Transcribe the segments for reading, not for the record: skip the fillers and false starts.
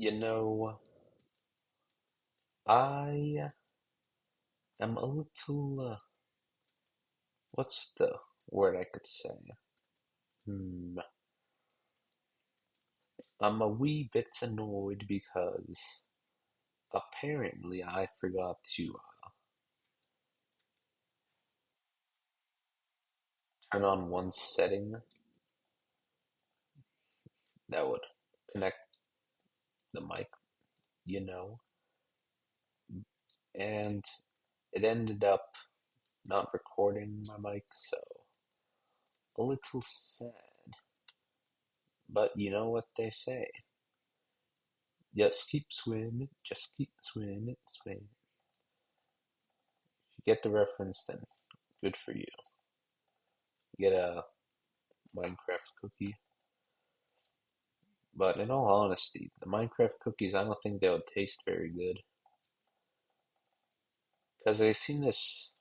You know, I am a little, what's the word I could say? Hmm, I'm a wee bit annoyed because apparently I forgot to turn on one setting that would connect the mic, you know, and it ended up not recording my mic, so a little sad. But you know what they say. Just keep swimming, swimming. If you get the reference, then good for you. You get a Minecraft cookie. But in all honesty, the Minecraft cookies, I don't think they would taste very good. Because I've seen this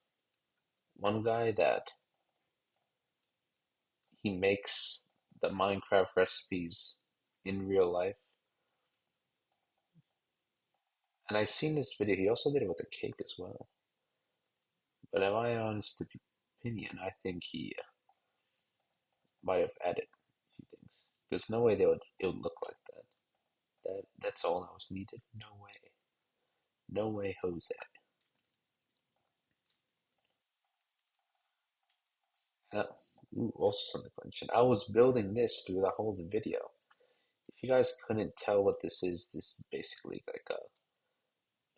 one guy that he makes the Minecraft recipes in real life. And I've seen this video, he also did it with a cake as well. But in my honest opinion, I think he might have added a few things. There's no way it would look like that. That's all that was needed. No way. No way, Jose. Uh, also something to mention. I was building this through the whole video. If you guys couldn't tell what this is basically like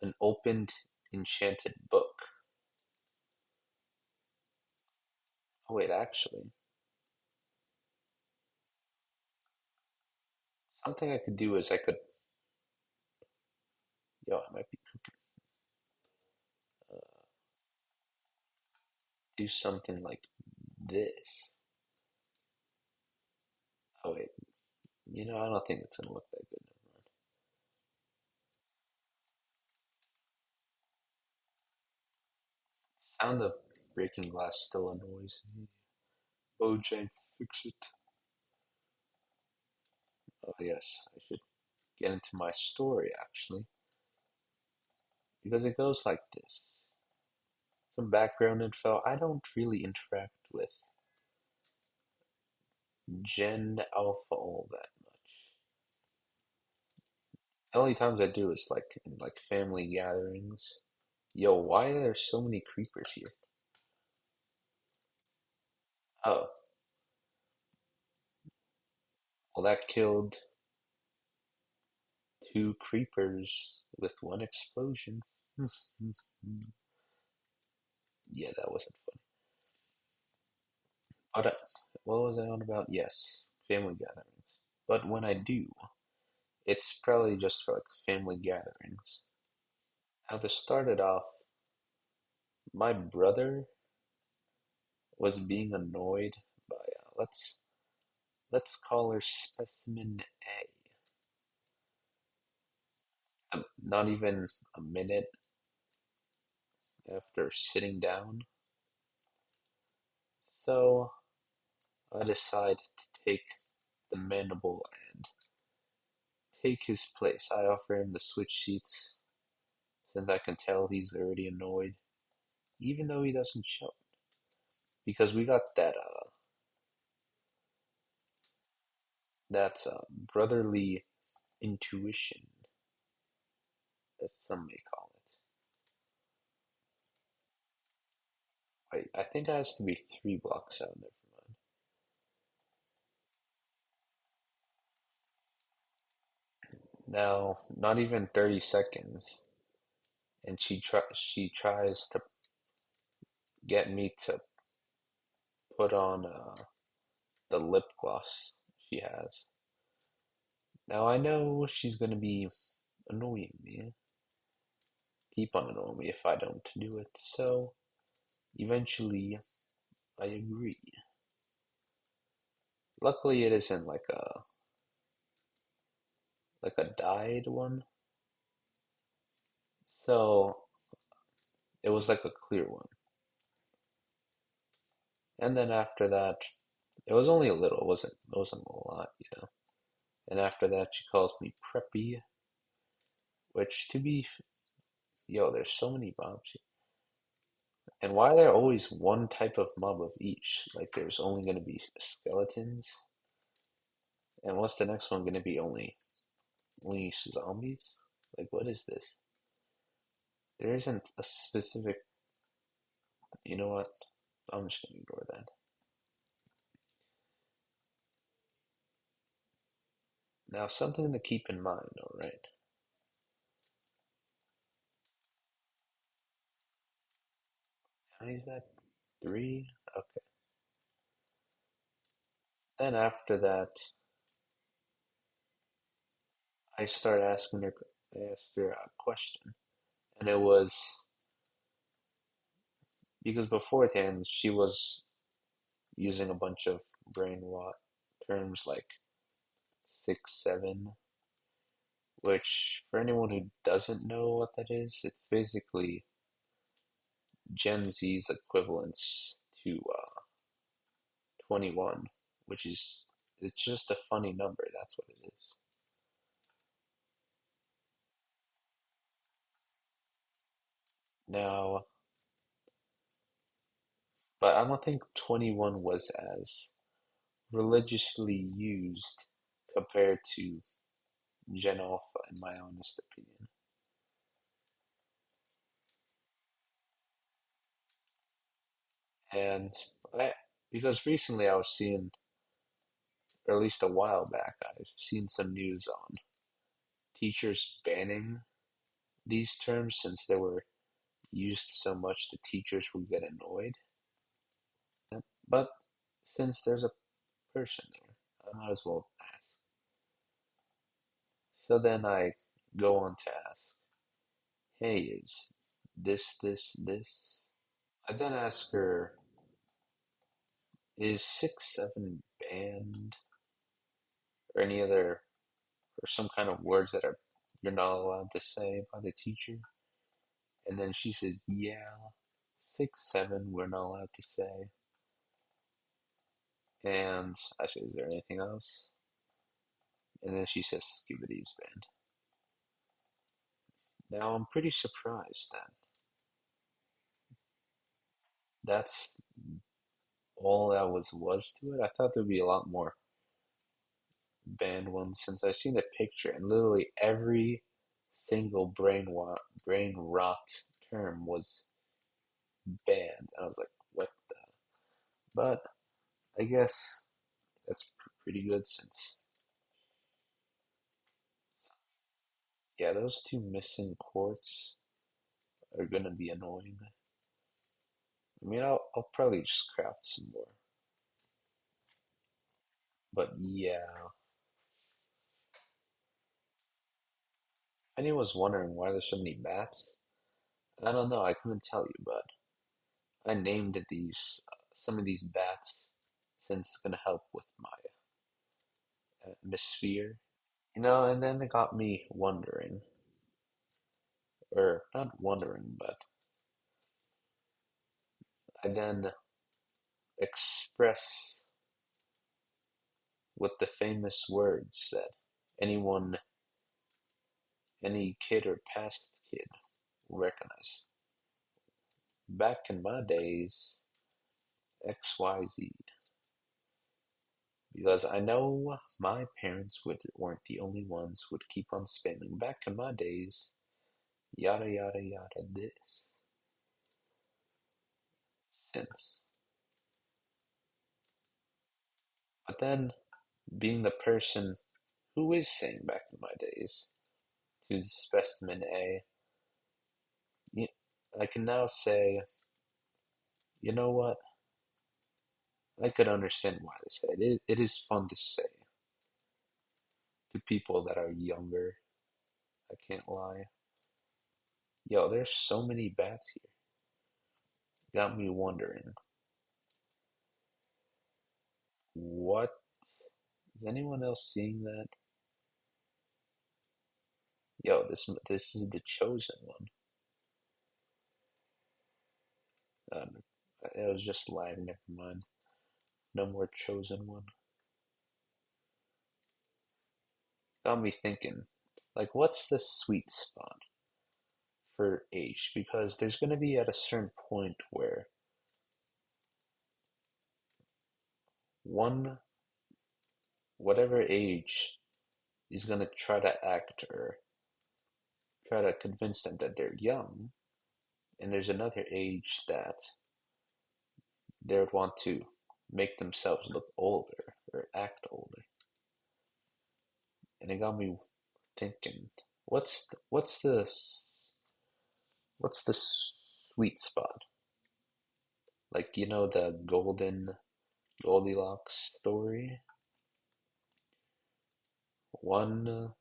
an opened enchanted book. Oh wait, actually, something I could do is I could, I might be cooking. Do something like this. Oh wait, I don't think it's gonna look that good. Never mind. Sound of breaking glass still annoys me. Bojang, fix it. Oh yes, I should get into my story actually, because it goes like this. Some background info. I don't really interact with Gen Alpha all that much. The only times I do is like in like family gatherings. Yo, why are there so many creepers here? Oh, well that killed two creepers with one explosion. Yeah, that wasn't funny. But what was I on about? Yes, family gatherings. But when I do, it's probably just for like family gatherings. Now to start it off, my brother was being annoyed by let's call her specimen A. Not even a minute after sitting down, so I decide to take the mandible and take his place. I offer him the switch seats since I can tell he's already annoyed, even though he doesn't show it. Because we got that's brotherly intuition, as some may call it. Wait, I think it has to be 3 blocks out. Never mind. Now, not even 30 seconds, and she tries to get me to put on the lip gloss she has. Now I know she's gonna be annoying me, keep on annoying me if I don't do it. So eventually, I agree. Luckily, it isn't like a dyed one, so it was like a clear one. And then after that, it was only a little. It wasn't a lot. And after that, she calls me preppy. Which to be, yo, there's so many mobs. And why are there always one type of mob of each? Like there's only gonna be skeletons. And what's the next one gonna be? Only zombies? Like what is this? There isn't a specific. You know what? I'm just gonna ignore that. Now something to keep in mind. All right. How many is that? Three. Okay. Then after that, I started asking her. I asked her a question, and it was because beforehand she was using a bunch of brain rot terms like 6-7, which for anyone who doesn't know what that is, it's basically Gen Z's equivalence to 21, which is it's just a funny number. That's what it is. Now, but I don't think 21 was as religiously used compared to Gen Alpha, in my honest opinion. And I, because recently I was seeing, or at least a while back, I've seen some news on teachers banning these terms since they were used so much the teachers would get annoyed. But since there's a person there, I might as well ask. So then I go on to ask, hey, is this? I then ask her, is 6-7 banned or any other or some kind of words that are you're not allowed to say by the teacher? And then she says, yeah, 6-7 we're not allowed to say. And I say, is there anything else? And then she says, Skibity's banned. Now I'm pretty surprised that that's all that was to it. I thought there'd be a lot more banned ones since I've seen the picture and literally every single brain rot term was banned. I was like, what the? But I guess that's pretty good since, yeah, those two missing quartz are gonna be annoying. I mean, I'll probably just craft some more. But yeah, if anyone was wondering why there's so many bats, I don't know. I couldn't tell you, but I named these some of these bats since it's gonna help with my atmosphere. And then it got me wondering, or not wondering, but I then express with the famous words that anyone, any kid or past kid will recognize. Back in my days, XYZ. Because I know my parents weren't the only ones who would keep on spamming. Back in my days, yada yada yada this. Since. But then, being the person who is saying back in my days to the specimen A, I can now say, you know what? I could understand why they say it. It is fun to say to people that are younger. I can't lie. Yo, there's so many bats here. Got me wondering, what is anyone else seeing that? Yo, this is the chosen one. Um, it was just lag. Never mind. No more chosen one. Got me thinking. Like, what's the sweet spot for age? Because there's going to be at a certain point where one, whatever age, is going to try to act or try to convince them that they're young, and there's another age that they would want to make themselves look older or act older. And it got me thinking, what's the sweet spot? Like, you know, the golden Goldilocks story. One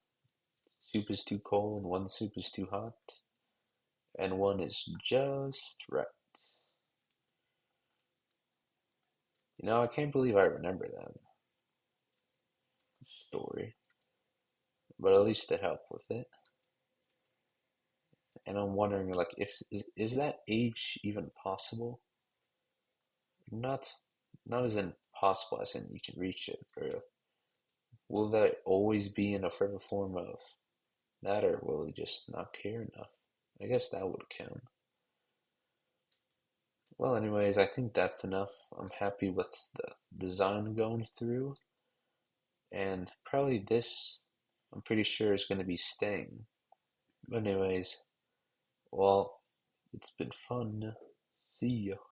soup is too cold, one soup is too hot, and one is just right. You know, I can't believe I remember that story, but at least it helped with it. And I'm wondering, like, if is that age even possible? Not, not as impossible as in you can reach it, or will that always be in a forever form of that, or will he just not care enough? I guess that would count. Well, anyways, I think that's enough. I'm happy with the design going through, and probably this, I'm pretty sure is going to be staying. But anyways, well, it's been fun. See ya.